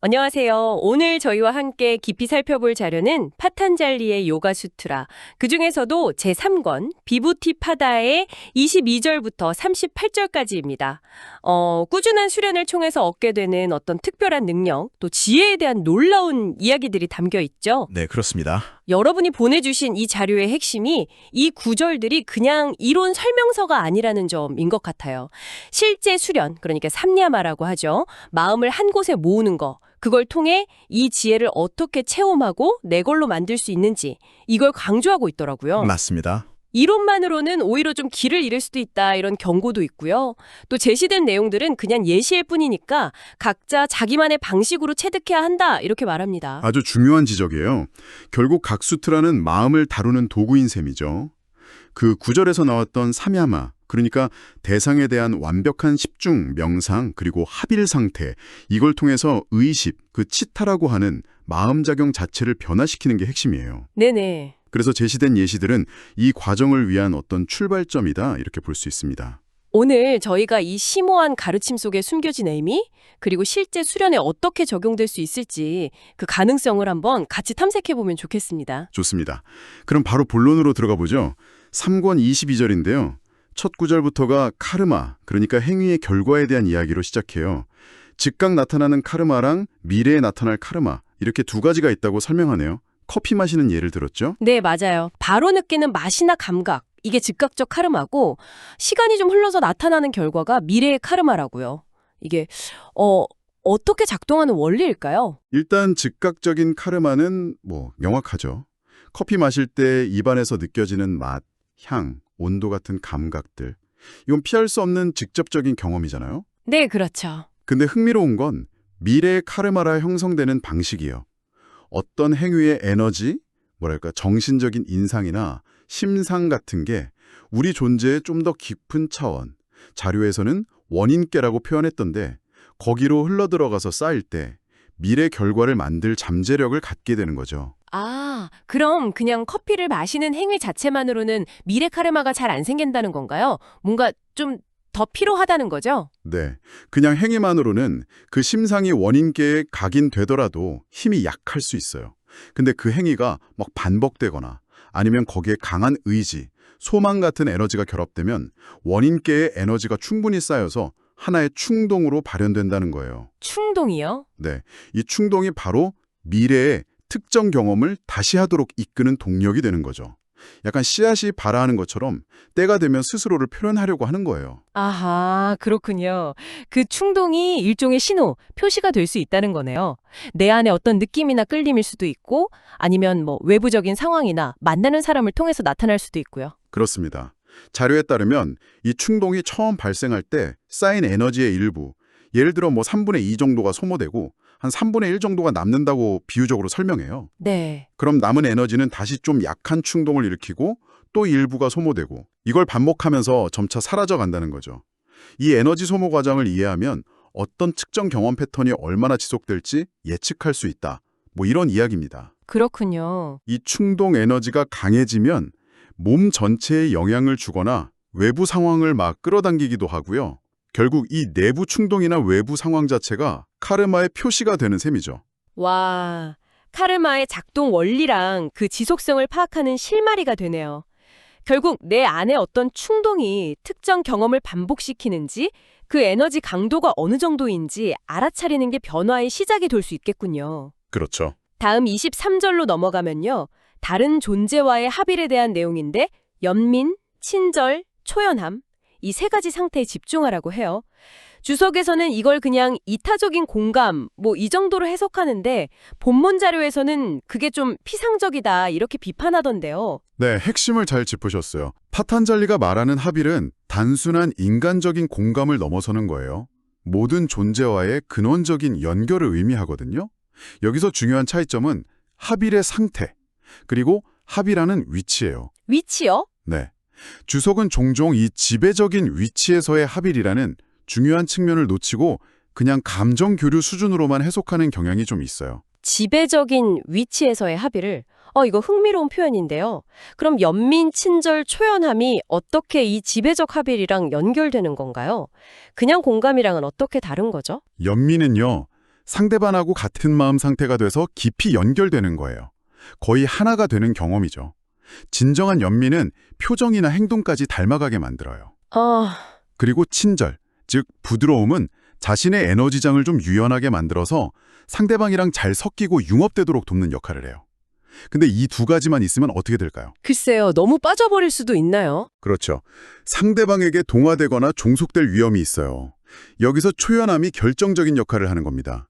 안녕하세요. 오늘 저희와 함께 깊이 살펴볼 자료는 파탄잘리의 요가 수트라, 그중에서도 제3권 비부티파다의 22절부터 38절까지입니다. 꾸준한 수련을 통해서 얻게 되는 어떤 특별한 능력, 또 지혜에 대한 놀라운 이야기들이 담겨 있죠. 네, 그렇습니다. 여러분이 보내주신 이 자료의 핵심이 이 구절들이 그냥 이론 설명서가 아니라는 점인 것 같아요. 실제 수련, 그러니까 삼야마라고 하죠. 마음을 한 곳에 모으는 거, 그걸 통해 이 지혜를 어떻게 체험하고 내 걸로 만들 수 있는지 이걸 강조하고 있더라고요. 맞습니다. 이론만으로는 오히려 좀 길을 잃을 수도 있다 이런 경고도 있고요. 또 제시된 내용들은 그냥 예시일 뿐이니까 각자 자기만의 방식으로 체득해야 한다 이렇게 말합니다. 아주 중요한 지적이에요. 결국 각 수트라는 마음을 다루는 도구인 셈이죠. 그 구절에서 나왔던 삼야마, 그러니까 대상에 대한 완벽한 집중, 명상, 그리고 합일 상태, 이걸 통해서 의식, 그 치타라고 하는 마음작용 자체를 변화시키는 게 핵심이에요. 네네. 그래서 제시된 예시들은 이 과정을 위한 어떤 출발점이다 이렇게 볼 수 있습니다. 오늘 저희가 이 심오한 가르침 속에 숨겨진 의미, 그리고 실제 수련에 어떻게 적용될 수 있을지 그 가능성을 한번 같이 탐색해보면 좋겠습니다. 좋습니다. 그럼 바로 본론으로 들어가 보죠. 3권 22절인데요. 첫 구절부터가 카르마, 그러니까 행위의 결과에 대한 이야기로 시작해요. 즉각 나타나는 카르마랑 미래에 나타날 카르마, 이렇게 두 가지가 있다고 설명하네요. 커피 마시는 예를 들었죠? 네, 맞아요. 바로 느끼는 맛이나 감각, 이게 즉각적 카르마고 시간이 좀 흘러서 나타나는 결과가 미래의 카르마라고요. 이게 어떻게 작동하는 원리일까요? 일단 즉각적인 카르마는 명확하죠. 커피 마실 때 입안에서 느껴지는 맛, 향, 온도 같은 감각들. 이건 피할 수 없는 직접적인 경험이잖아요. 네, 그렇죠. 근데 흥미로운 건 미래의 카르마라 형성되는 방식이에요. 어떤 행위의 에너지, 정신적인 인상이나 심상 같은 게 우리 존재의 좀 더 깊은 차원, 자료에서는 원인계라고 표현했던데 거기로 흘러들어가서 쌓일 때 미래 결과를 만들 잠재력을 갖게 되는 거죠. 아, 그럼 그냥 커피를 마시는 행위 자체만으로는 미래 카르마가 잘 안 생긴다는 건가요? 뭔가 좀 더 필요하다는 거죠? 네, 그냥 행위만으로는 그 심상이 원인계에 각인되더라도 힘이 약할 수 있어요. 근데 그 행위가 막 반복되거나 아니면 거기에 강한 의지, 소망 같은 에너지가 결합되면 원인계의 에너지가 충분히 쌓여서 하나의 충동으로 발현된다는 거예요. 충동이요? 네, 이 충동이 바로 미래의 특정 경험을 다시 하도록 이끄는 동력이 되는 거죠. 약간 씨앗이 발아하는 것처럼 때가 되면 스스로를 표현하려고 하는 거예요. 아하, 그렇군요. 그 충동이 일종의 신호, 표시가 될 수 있다는 거네요. 내 안에 어떤 느낌이나 끌림일 수도 있고 아니면 외부적인 상황이나 만나는 사람을 통해서 나타날 수도 있고요. 그렇습니다. 자료에 따르면 이 충동이 처음 발생할 때 쌓인 에너지의 일부, 예를 들어 3분의 2 정도가 소모되고 한 3분의 1 정도가 남는다고 비유적으로 설명해요. 네. 그럼 남은 에너지는 다시 좀 약한 충동을 일으키고 또 일부가 소모되고 이걸 반복하면서 점차 사라져 간다는 거죠. 이 에너지 소모 과정을 이해하면 어떤 특정 경험 패턴이 얼마나 지속될지 예측할 수 있다. 이런 이야기입니다. 그렇군요. 이 충동 에너지가 강해지면 몸 전체에 영향을 주거나 외부 상황을 막 끌어당기기도 하고요. 결국 이 내부 충동이나 외부 상황 자체가 카르마의 표시가 되는 셈이죠. 와, 카르마의 작동 원리랑 그 지속성을 파악하는 실마리가 되네요. 결국 내 안에 어떤 충동이 특정 경험을 반복시키는지 그 에너지 강도가 어느 정도인지 알아차리는 게 변화의 시작이 될 수 있겠군요. 그렇죠. 다음 23절로 넘어가면요. 다른 존재와의 합일에 대한 내용인데 연민, 친절, 초연함 이 세 가지 상태에 집중하라고 해요. 주석에서는 이걸 그냥 이타적인 공감 이 정도로 해석하는데 본문 자료에서는 그게 좀 피상적이다 이렇게 비판하던데요. 네, 핵심을 잘 짚으셨어요. 파탄잘리가 말하는 합일은 단순한 인간적인 공감을 넘어서는 거예요. 모든 존재와의 근원적인 연결을 의미하거든요. 여기서 중요한 차이점은 합일의 상태, 그리고 합이라는 위치예요. 위치요? 네. 주석은 종종 이 지배적인 위치에서의 합일이라는 중요한 측면을 놓치고 그냥 감정 교류 수준으로만 해석하는 경향이 좀 있어요. 지배적인 위치에서의 합의를 이거 흥미로운 표현인데요. 그럼 연민, 친절, 초연함이 어떻게 이 지배적 합일이랑 연결되는 건가요? 그냥 공감이랑은 어떻게 다른 거죠? 연민은요, 상대방하고 같은 마음 상태가 돼서 깊이 연결되는 거예요. 거의 하나가 되는 경험이죠. 진정한 연민은 표정이나 행동까지 닮아가게 만들어요. 그리고 친절, 즉 부드러움은 자신의 에너지장을 좀 유연하게 만들어서 상대방이랑 잘 섞이고 융합되도록 돕는 역할을 해요. 근데 이 두 가지만 있으면 어떻게 될까요? 글쎄요, 너무 빠져버릴 수도 있나요? 그렇죠. 상대방에게 동화되거나 종속될 위험이 있어요. 여기서 초연함이 결정적인 역할을 하는 겁니다.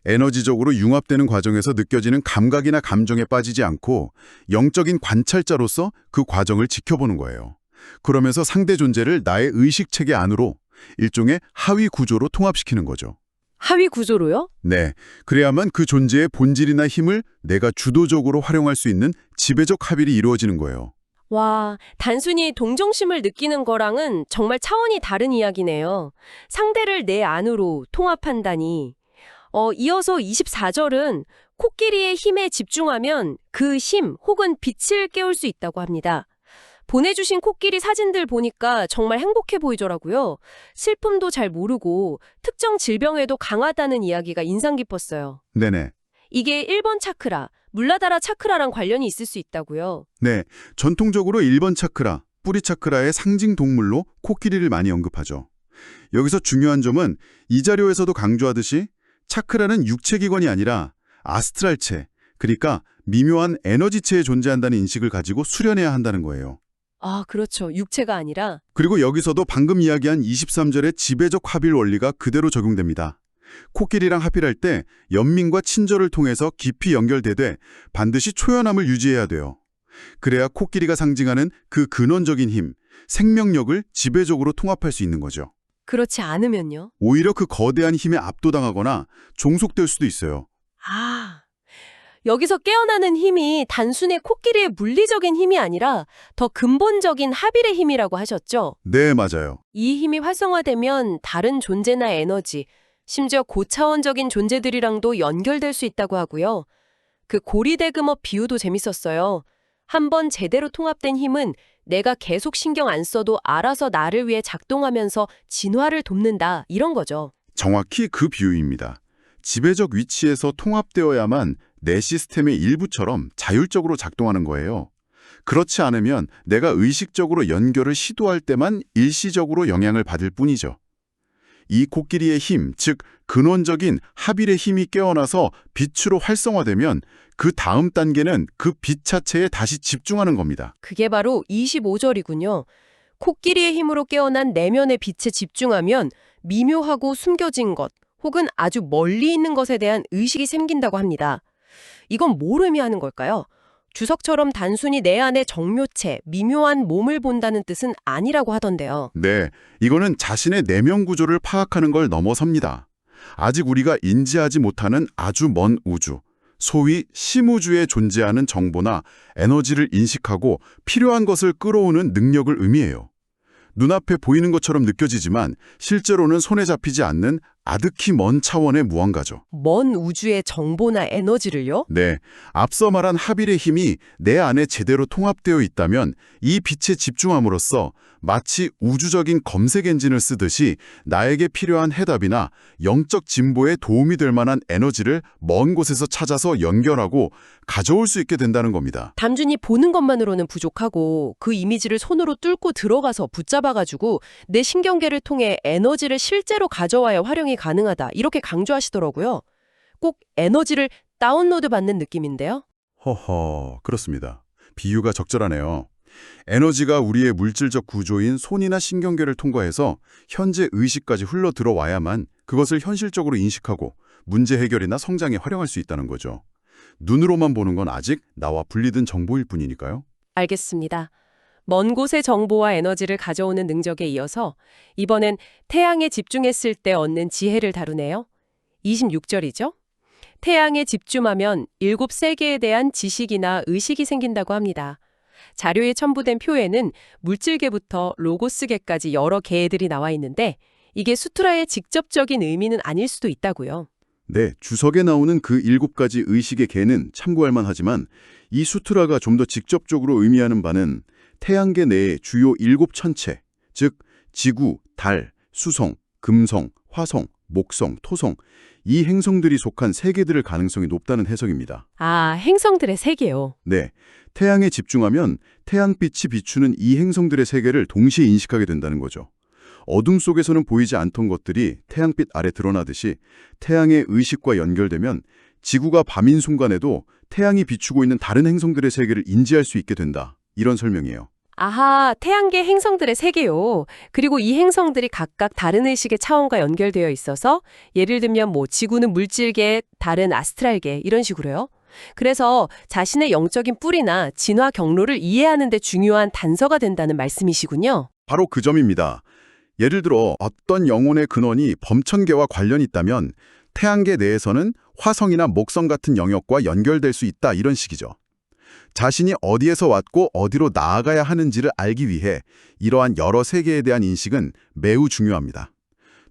에너지적으로 융합되는 과정에서 느껴지는 감각이나 감정에 빠지지 않고 영적인 관찰자로서 그 과정을 지켜보는 거예요. 그러면서 상대 존재를 나의 의식체계 안으로 일종의 하위 구조로 통합시키는 거죠. 하위 구조로요? 네, 그래야만 그 존재의 본질이나 힘을 내가 주도적으로 활용할 수 있는 지배적 합일이 이루어지는 거예요. 와, 단순히 동정심을 느끼는 거랑은 정말 차원이 다른 이야기네요. 상대를 내 안으로 통합한다니. 이어서 24절은 코끼리의 힘에 집중하면 그 힘 혹은 빛을 깨울 수 있다고 합니다. 보내주신 코끼리 사진들 보니까 정말 행복해 보이더라고요. 슬픔도 잘 모르고 특정 질병에도 강하다는 이야기가 인상 깊었어요. 네네. 이게 1번 차크라, 물라다라 차크라랑 관련이 있을 수 있다고요. 네, 전통적으로 1번 차크라, 뿌리 차크라의 상징 동물로 코끼리를 많이 언급하죠. 여기서 중요한 점은 이 자료에서도 강조하듯이 차크라는 육체기관이 아니라 아스트랄체, 그러니까 미묘한 에너지체에 존재한다는 인식을 가지고 수련해야 한다는 거예요. 아, 그렇죠. 육체가 아니라. 그리고 여기서도 방금 이야기한 23절의 지배적 합일 원리가 그대로 적용됩니다. 코끼리랑 합일할 때 연민과 친절을 통해서 깊이 연결되되 반드시 초연함을 유지해야 돼요. 그래야 코끼리가 상징하는 그 근원적인 힘, 생명력을 지배적으로 통합할 수 있는 거죠. 그렇지 않으면요? 오히려 그 거대한 힘에 압도당하거나 종속될 수도 있어요. 아, 여기서 깨어나는 힘이 단순히 코끼리의 물리적인 힘이 아니라 더 근본적인 합일의 힘이라고 하셨죠? 네, 맞아요. 이 힘이 활성화되면 다른 존재나 에너지, 심지어 고차원적인 존재들이랑도 연결될 수 있다고 하고요. 그 고리대금업 비유도 재밌었어요. 한번 제대로 통합된 힘은 내가 계속 신경 안 써도 알아서 나를 위해 작동하면서 진화를 돕는다, 이런 거죠. 정확히 그 비유입니다. 지배적 위치에서 통합되어야만 내 시스템의 일부처럼 자율적으로 작동하는 거예요. 그렇지 않으면 내가 의식적으로 연결을 시도할 때만 일시적으로 영향을 받을 뿐이죠. 이 코끼리의 힘, 즉 근원적인 합일의 힘이 깨어나서 빛으로 활성화되면 그 다음 단계는 그 빛 자체에 다시 집중하는 겁니다. 그게 바로 25절이군요. 코끼리의 힘으로 깨어난 내면의 빛에 집중하면 미묘하고 숨겨진 것, 혹은 아주 멀리 있는 것에 대한 의식이 생긴다고 합니다. 이건 뭘 의미하는 걸까요? 주석처럼 단순히 내 안의 정묘체, 미묘한 몸을 본다는 뜻은 아니라고 하던데요. 네, 이거는 자신의 내면 구조를 파악하는 걸 넘어섭니다. 아직 우리가 인지하지 못하는 아주 먼 우주, 소위 심우주에 존재하는 정보나 에너지를 인식하고 필요한 것을 끌어오는 능력을 의미해요. 눈앞에 보이는 것처럼 느껴지지만 실제로는 손에 잡히지 않는 아득히 먼 차원의 무언가죠. 먼 우주의 정보나 에너지를요? 네, 앞서 말한 합일의 힘이 내 안에 제대로 통합되어 있다면 이 빛에 집중함으로써 마치 우주적인 검색 엔진을 쓰듯이 나에게 필요한 해답이나 영적 진보에 도움이 될 만한 에너지를 먼 곳에서 찾아서 연결하고 가져올 수 있게 된다는 겁니다. 단순히 보는 것만으로는 부족하고 그 이미지를 손으로 뚫고 들어가서 붙잡아가지고 내 신경계를 통해 에너지를 실제로 가져와야 활용이 가능하다, 이렇게 강조하시더라고요. 꼭 에너지를 다운로드 받는 느낌인데요. 허허, 그렇습니다. 비유가 적절하네요. 에너지가 우리의 물질적 구조인 손이나 신경계를 통과해서 현재 의식까지 흘러 들어와야만 그것을 현실적으로 인식하고 문제 해결이나 성장에 활용할 수 있다는 거죠. 눈으로만 보는 건 아직 나와 분리된 정보일 뿐이니까요. 알겠습니다. 먼 곳의 정보와 에너지를 가져오는 능력에 이어서 이번엔 태양에 집중했을 때 얻는 지혜를 다루네요. 26절이죠. 태양에 집중하면 7세계에 대한 지식이나 의식이 생긴다고 합니다. 자료에 첨부된 표에는 물질계부터 로고스계까지 여러 계들이 나와 있는데 이게 수트라의 직접적인 의미는 아닐 수도 있다고요. 네, 주석에 나오는 그 7가지 의식의 계는 참고할 만하지만 이 수트라가 좀 더 직접적으로 의미하는 바는 태양계 내의 주요 7천체, 즉 지구, 달, 수성, 금성, 화성, 목성, 토성 이 행성들이 속한 세계들의 가능성이 높다는 해석입니다. 아, 행성들의 세계요. 네, 태양에 집중하면 태양빛이 비추는 이 행성들의 세계를 동시에 인식하게 된다는 거죠. 어둠 속에서는 보이지 않던 것들이 태양빛 아래 드러나듯이 태양의 의식과 연결되면 지구가 밤인 순간에도 태양이 비추고 있는 다른 행성들의 세계를 인지할 수 있게 된다. 이런 설명이에요. 아하, 태양계 행성들의 세계요. 그리고 이 행성들이 각각 다른 의식의 차원과 연결되어 있어서 예를 들면 지구는 물질계, 달은 아스트랄계 이런 식으로요. 그래서 자신의 영적인 뿌리나 진화 경로를 이해하는 데 중요한 단서가 된다는 말씀이시군요. 바로 그 점입니다. 예를 들어 어떤 영혼의 근원이 범천계와 관련이 있다면 태양계 내에서는 화성이나 목성 같은 영역과 연결될 수 있다 이런 식이죠. 자신이 어디에서 왔고 어디로 나아가야 하는지를 알기 위해 이러한 여러 세계에 대한 인식은 매우 중요합니다.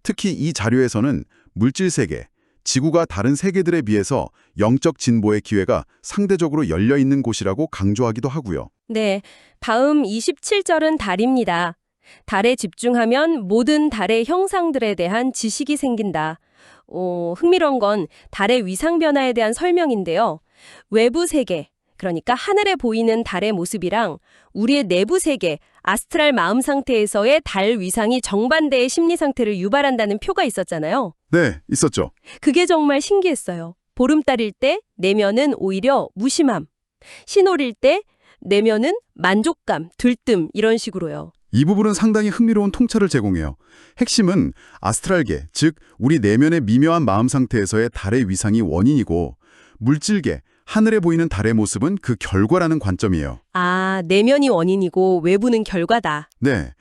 특히 이 자료에서는 물질 세계, 지구가 다른 세계들에 비해서 영적 진보의 기회가 상대적으로 열려 있는 곳이라고 강조하기도 하고요. 네, 다음 27절은 달입니다. 달에 집중하면 모든 달의 형상들에 대한 지식이 생긴다. 흥미로운 건 달의 위상 변화에 대한 설명인데요. 외부 세계, 그러니까 하늘에 보이는 달의 모습이랑 우리의 내부 세계, 아스트랄 마음 상태에서의 달 위상이 정반대의 심리 상태를 유발한다는 표가 있었잖아요. 네, 있었죠. 그게 정말 신기했어요. 보름달일 때 내면은 오히려 무심함, 신월일 때 내면은 만족감, 들뜸 이런 식으로요. 이 부분은 상당히 흥미로운 통찰을 제공해요. 핵심은 아스트랄계, 즉 우리 내면의 미묘한 마음 상태에서의 달의 위상이 원인이고 물질계, 하늘에 보이는 달의 모습은 그 결과라는 관점이에요. 아, 내면이 원인이고 외부는 결과다. 네,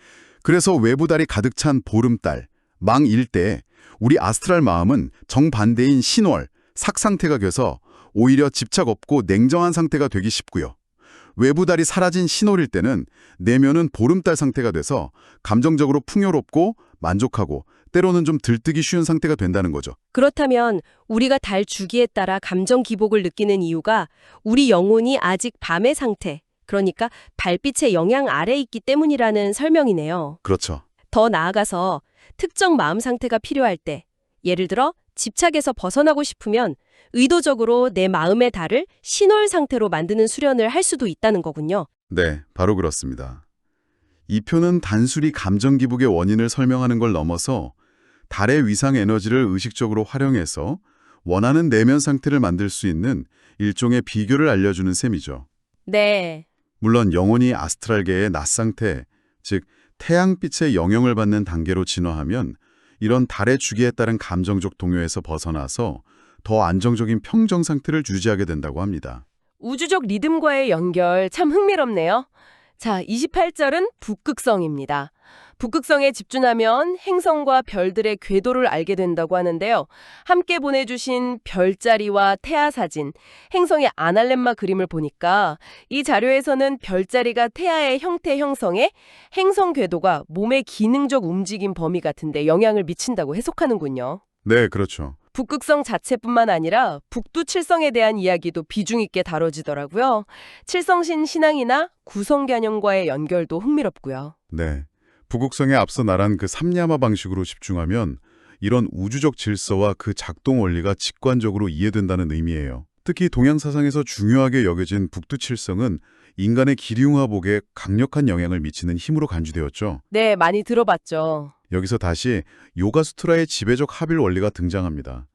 그래서 외부 달이 가득 찬 보름달, 망일 때 우리 아스트랄 마음은 정반대인 신월, 삭 상태가 돼서 오히려 집착 없고 냉정한 상태가 되기 쉽고요. 외부 달이 사라진 신월일 때는 내면은 보름달 상태가 돼서 감정적으로 풍요롭고 만족하고 때로는 좀 들뜨기 쉬운 상태가 된다는 거죠. 그렇다면 우리가 달 주기에 따라 감정 기복을 느끼는 이유가 우리 영혼이 아직 밤의 상태, 그러니까 달빛의 영향 아래 있기 때문이라는 설명이네요. 그렇죠. 더 나아가서 특정 마음 상태가 필요할 때, 예를 들어 집착에서 벗어나고 싶으면 의도적으로 내 마음의 달을 신월 상태로 만드는 수련을 할 수도 있다는 거군요. 네, 바로 그렇습니다. 이 표는 단순히 감정 기복의 원인을 설명하는 걸 넘어서 달의 위상 에너지를 의식적으로 활용해서 원하는 내면 상태를 만들 수 있는 일종의 비결을 알려주는 셈이죠. 네. 물론 영혼이 아스트랄계의 낮 상태, 즉 태양빛의 영향을 받는 단계로 진화하면 이런 달의 주기에 따른 감정적 동요에서 벗어나서 더 안정적인 평정 상태를 유지하게 된다고 합니다. 우주적 리듬과의 연결 참 흥미롭네요. 자, 28절은 북극성입니다. 북극성에 집중하면 행성과 별들의 궤도를 알게 된다고 하는데요. 함께 보내주신 별자리와 태아 사진, 행성의 아날렘마 그림을 보니까 이 자료에서는 별자리가 태아의 형태 형성에 행성 궤도가 몸의 기능적 움직임 범위 같은데 영향을 미친다고 해석하는군요. 네, 그렇죠. 북극성 자체뿐만 아니라 북두칠성에 대한 이야기도 비중 있게 다뤄지더라고요. 칠성신 신앙이나 구성 개념과의 연결도 흥미롭고요. 네. 북극성에 앞서 말한 그 삼야마 방식으로 집중하면 이런 우주적 질서와 그 작동 원리가 직관적으로 이해된다는 의미예요. 특히 동양 사상에서 중요하게 여겨진 북두칠성은 인간의 기륭화복에 강력한 영향을 미치는 힘으로 간주되었죠. 네, 많이 들어봤죠. 여기서 다시 요가수트라의 지배적 합일 원리가 등장합니다.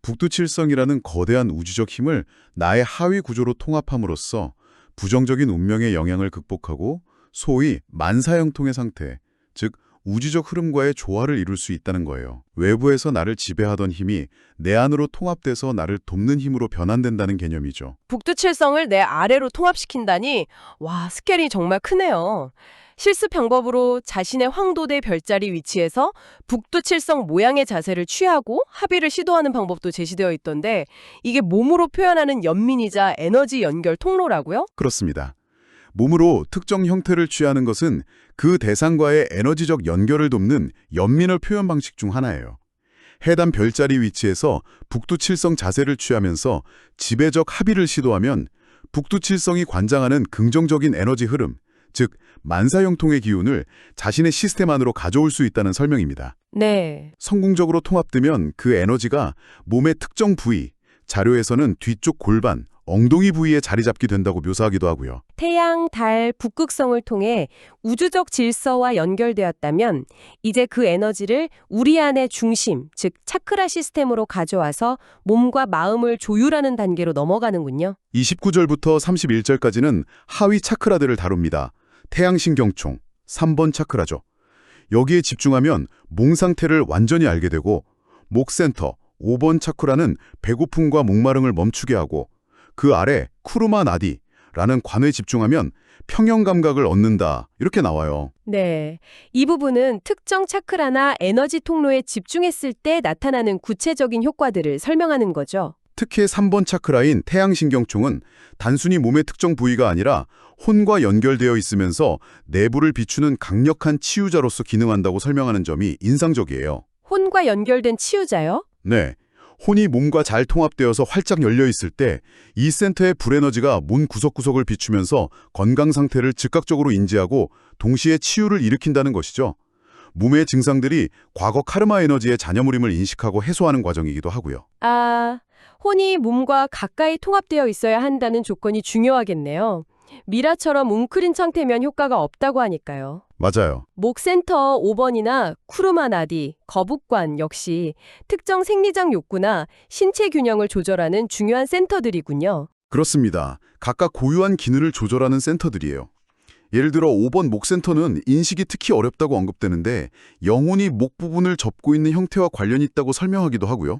북두칠성이라는 거대한 우주적 힘을 나의 하위 구조로 통합함으로써 부정적인 운명의 영향을 극복하고 소위 만사형통의 상태, 즉 우주적 흐름과의 조화를 이룰 수 있다는 거예요. 외부에서 나를 지배하던 힘이 내 안으로 통합돼서 나를 돕는 힘으로 변환된다는 개념이죠. 북두칠성을 내 아래로 통합시킨다니 와, 스케일이 정말 크네요. 실습 방법으로 자신의 황도대 별자리 위치에서 북두칠성 모양의 자세를 취하고 합의를 시도하는 방법도 제시되어 있던데 이게 몸으로 표현하는 연민이자 에너지 연결 통로라고요? 그렇습니다. 몸으로 특정 형태를 취하는 것은 그 대상과의 에너지적 연결을 돕는 연민의 표현 방식 중 하나예요. 해당 별자리 위치에서 북두칠성 자세를 취하면서 지배적 합의를 시도하면 북두칠성이 관장하는 긍정적인 에너지 흐름, 즉 만사형통의 기운을 자신의 시스템 안으로 가져올 수 있다는 설명입니다. 네. 성공적으로 통합되면 그 에너지가 몸의 특정 부위, 자료에서는 뒤쪽 골반, 엉덩이 부위에 자리 잡게 된다고 묘사하기도 하고요. 태양, 달, 북극성을 통해 우주적 질서와 연결되었다면 이제 그 에너지를 우리 안의 중심, 즉 차크라 시스템으로 가져와서 몸과 마음을 조율하는 단계로 넘어가는군요. 29절부터 31절까지는 하위 차크라들을 다룹니다. 태양신경총, 3번 차크라죠. 여기에 집중하면 몽 상태를 완전히 알게 되고 목센터, 5번 차크라는 배고픔과 목마름을 멈추게 하고 그 아래 쿠르마 나디라는 관에 집중하면 평형 감각을 얻는다. 이렇게 나와요. 네. 이 부분은 특정 차크라나 에너지 통로에 집중했을 때 나타나는 구체적인 효과들을 설명하는 거죠. 특히 3번 차크라인 태양신경총은 단순히 몸의 특정 부위가 아니라 혼과 연결되어 있으면서 내부를 비추는 강력한 치유자로서 기능한다고 설명하는 점이 인상적이에요. 혼과 연결된 치유자요? 네. 혼이 몸과 잘 통합되어서 활짝 열려 있을 때 이 센터의 불에너지가 몸 구석구석을 비추면서 건강 상태를 즉각적으로 인지하고 동시에 치유를 일으킨다는 것이죠. 몸의 증상들이 과거 카르마 에너지의 잔여물임을 인식하고 해소하는 과정이기도 하고요. 아, 혼이 몸과 가까이 통합되어 있어야 한다는 조건이 중요하겠네요. 미라처럼 웅크린 상태면 효과가 없다고 하니까요. 맞아요. 목센터 5번이나 쿠르마나디, 거북관 역시 특정 생리적 욕구나 신체 균형을 조절하는 중요한 센터들이군요. 그렇습니다. 각각 고유한 기능을 조절하는 센터들이에요. 예를 들어 5번 목센터는 인식이 특히 어렵다고 언급되는데 영혼이 목 부분을 접고 있는 형태와 관련이 있다고 설명하기도 하고요.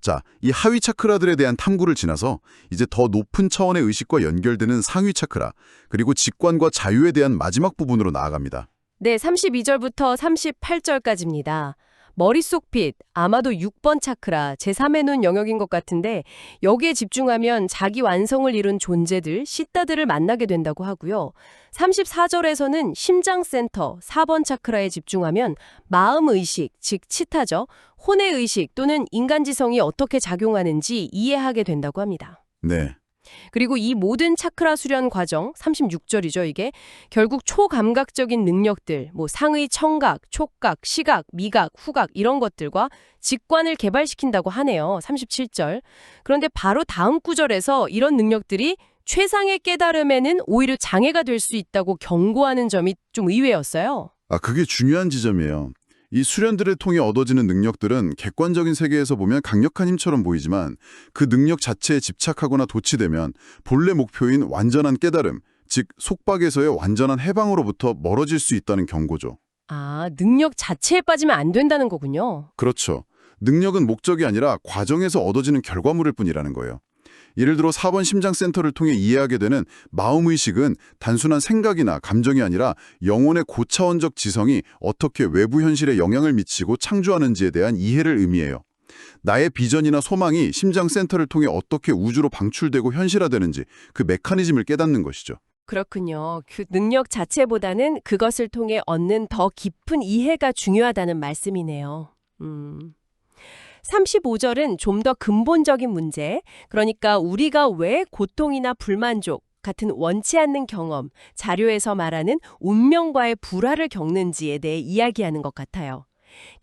자, 이 하위 차크라들에 대한 탐구를 지나서 이제 더 높은 차원의 의식과 연결되는 상위 차크라, 그리고 직관과 자유에 대한 마지막 부분으로 나아갑니다. 네, 32절부터 38절까지입니다. 머릿속 빛, 아마도 6번 차크라, 제3의 눈 영역인 것 같은데 여기에 집중하면 자기 완성을 이룬 존재들, 시따들을 만나게 된다고 하고요. 34절에서는 심장센터, 4번 차크라에 집중하면 마음의식, 즉 치타죠. 혼의 의식 또는 인간지성이 어떻게 작용하는지 이해하게 된다고 합니다. 네. 그리고 이 모든 차크라 수련 과정, 36절이죠, 이게. 결국 초감각적인 능력들, 상의 청각, 촉각, 시각, 미각, 후각 이런 것들과 직관을 개발시킨다고 하네요. 37절. 그런데 바로 다음 구절에서 이런 능력들이 최상의 깨달음에는 오히려 장애가 될 수 있다고 경고하는 점이 좀 의외였어요. 그게 중요한 지점이에요. 이 수련들을 통해 얻어지는 능력들은 객관적인 세계에서 보면 강력한 힘처럼 보이지만 그 능력 자체에 집착하거나 도취되면 본래 목표인 완전한 깨달음, 즉 속박에서의 완전한 해방으로부터 멀어질 수 있다는 경고죠. 아, 능력 자체에 빠지면 안 된다는 거군요. 그렇죠. 능력은 목적이 아니라 과정에서 얻어지는 결과물일 뿐이라는 거예요. 예를 들어 4번 심장센터를 통해 이해하게 되는 마음의식은 단순한 생각이나 감정이 아니라 영혼의 고차원적 지성이 어떻게 외부 현실에 영향을 미치고 창조하는지에 대한 이해를 의미해요. 나의 비전이나 소망이 심장센터를 통해 어떻게 우주로 방출되고 현실화되는지 그 메커니즘을 깨닫는 것이죠. 그렇군요. 그 능력 자체보다는 그것을 통해 얻는 더 깊은 이해가 중요하다는 말씀이네요. 35절은 좀 더 근본적인 문제, 그러니까 우리가 왜 고통이나 불만족 같은 원치 않는 경험, 자료에서 말하는 운명과의 불화를 겪는지에 대해 이야기하는 것 같아요.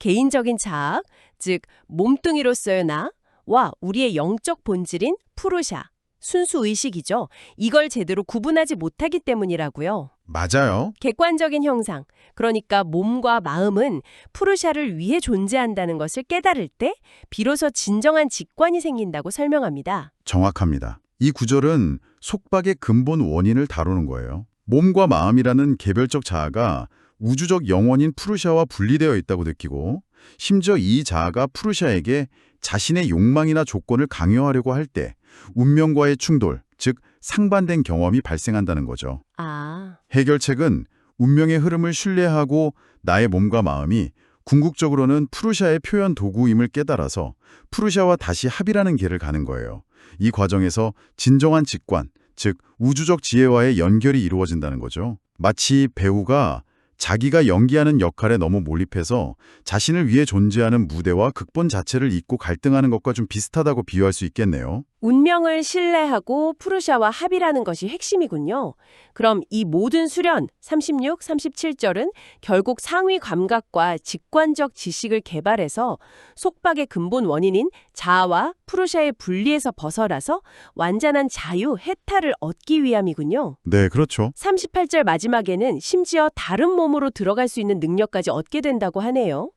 개인적인 자아, 즉 몸뚱이로서의 나와 우리의 영적 본질인 푸르샤, 순수 의식이죠. 이걸 제대로 구분하지 못하기 때문이라고요. 맞아요. 객관적인 형상, 그러니까 몸과 마음은 푸르샤를 위해 존재한다는 것을 깨달을 때 비로소 진정한 직관이 생긴다고 설명합니다. 정확합니다. 이 구절은 속박의 근본 원인을 다루는 거예요. 몸과 마음이라는 개별적 자아가 우주적 영원인 푸르샤와 분리되어 있다고 느끼고 심지어 이 자아가 푸르샤에게 자신의 욕망이나 조건을 강요하려고 할 때 운명과의 충돌, 즉 상반된 경험이 발생한다는 거죠. 아, 해결책은 운명의 흐름을 신뢰하고 나의 몸과 마음이 궁극적으로는 푸르샤의 표현 도구임을 깨달아서 푸르샤와 다시 합이라는 길을 가는 거예요. 이 과정에서 진정한 직관, 즉 우주적 지혜와의 연결이 이루어진다는 거죠. 마치 배우가 자기가 연기하는 역할에 너무 몰입해서 자신을 위해 존재하는 무대와 극본 자체를 잊고 갈등하는 것과 좀 비슷하다고 비유할 수 있겠네요. 운명을 신뢰하고 푸르샤와 합의라는 것이 핵심이군요. 그럼 이 모든 수련 36, 37절은 결국 상위 감각과 직관적 지식을 개발해서 속박의 근본 원인인 자아와 푸르샤의 분리에서 벗어나서 완전한 자유, 해탈을 얻기 위함이군요. 네, 그렇죠. 38절 마지막에는 심지어 다른 몸으로 들어갈 수 있는 능력까지 얻게 된다고 하네요.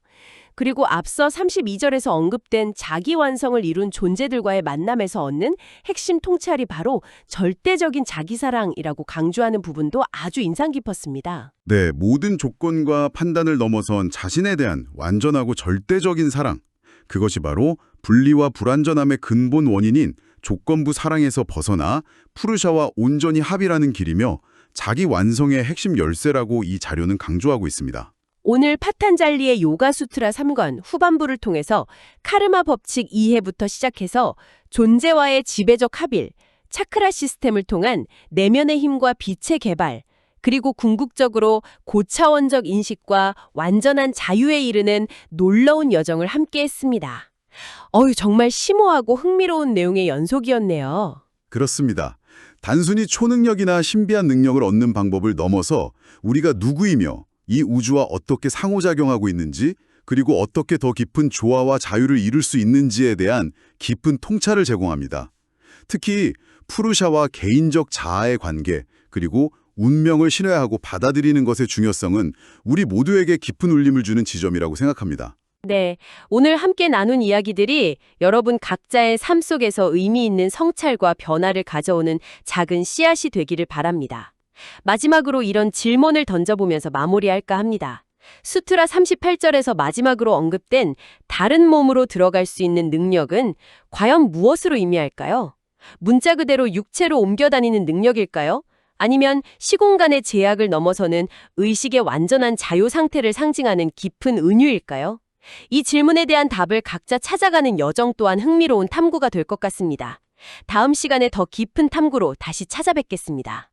그리고 앞서 32절에서 언급된 자기 완성을 이룬 존재들과의 만남에서 얻는 핵심 통찰이 바로 절대적인 자기사랑이라고 강조하는 부분도 아주 인상 깊었습니다. 네, 모든 조건과 판단을 넘어선 자신에 대한 완전하고 절대적인 사랑. 그것이 바로 분리와 불완전함의 근본 원인인 조건부 사랑에서 벗어나 푸르샤와 온전히 합의라는 길이며 자기 완성의 핵심 열쇠라고 이 자료는 강조하고 있습니다. 오늘 파탄잘리의 요가 수트라 3권 후반부를 통해서 카르마 법칙 이해부터 시작해서 존재와의 지배적 합일, 차크라 시스템을 통한 내면의 힘과 빛의 개발, 그리고 궁극적으로 고차원적 인식과 완전한 자유에 이르는 놀라운 여정을 함께했습니다. 정말 심오하고 흥미로운 내용의 연속이었네요. 그렇습니다. 단순히 초능력이나 신비한 능력을 얻는 방법을 넘어서 우리가 누구이며 이 우주와 어떻게 상호작용하고 있는지, 그리고 어떻게 더 깊은 조화와 자유를 이룰 수 있는지에 대한 깊은 통찰을 제공합니다. 특히 푸르샤와 개인적 자아의 관계, 그리고 운명을 신뢰하고 받아들이는 것의 중요성은 우리 모두에게 깊은 울림을 주는 지점이라고 생각합니다. 네, 오늘 함께 나눈 이야기들이 여러분 각자의 삶 속에서 의미 있는 성찰과 변화를 가져오는 작은 씨앗이 되기를 바랍니다. 마지막으로 이런 질문을 던져보면서 마무리할까 합니다. 수트라 38절에서 마지막으로 언급된 다른 몸으로 들어갈 수 있는 능력은 과연 무엇으로 의미할까요? 문자 그대로 육체로 옮겨다니는 능력일까요? 아니면 시공간의 제약을 넘어서는 의식의 완전한 자유 상태를 상징하는 깊은 은유일까요? 이 질문에 대한 답을 각자 찾아가는 여정 또한 흥미로운 탐구가 될 것 같습니다. 다음 시간에 더 깊은 탐구로 다시 찾아뵙겠습니다.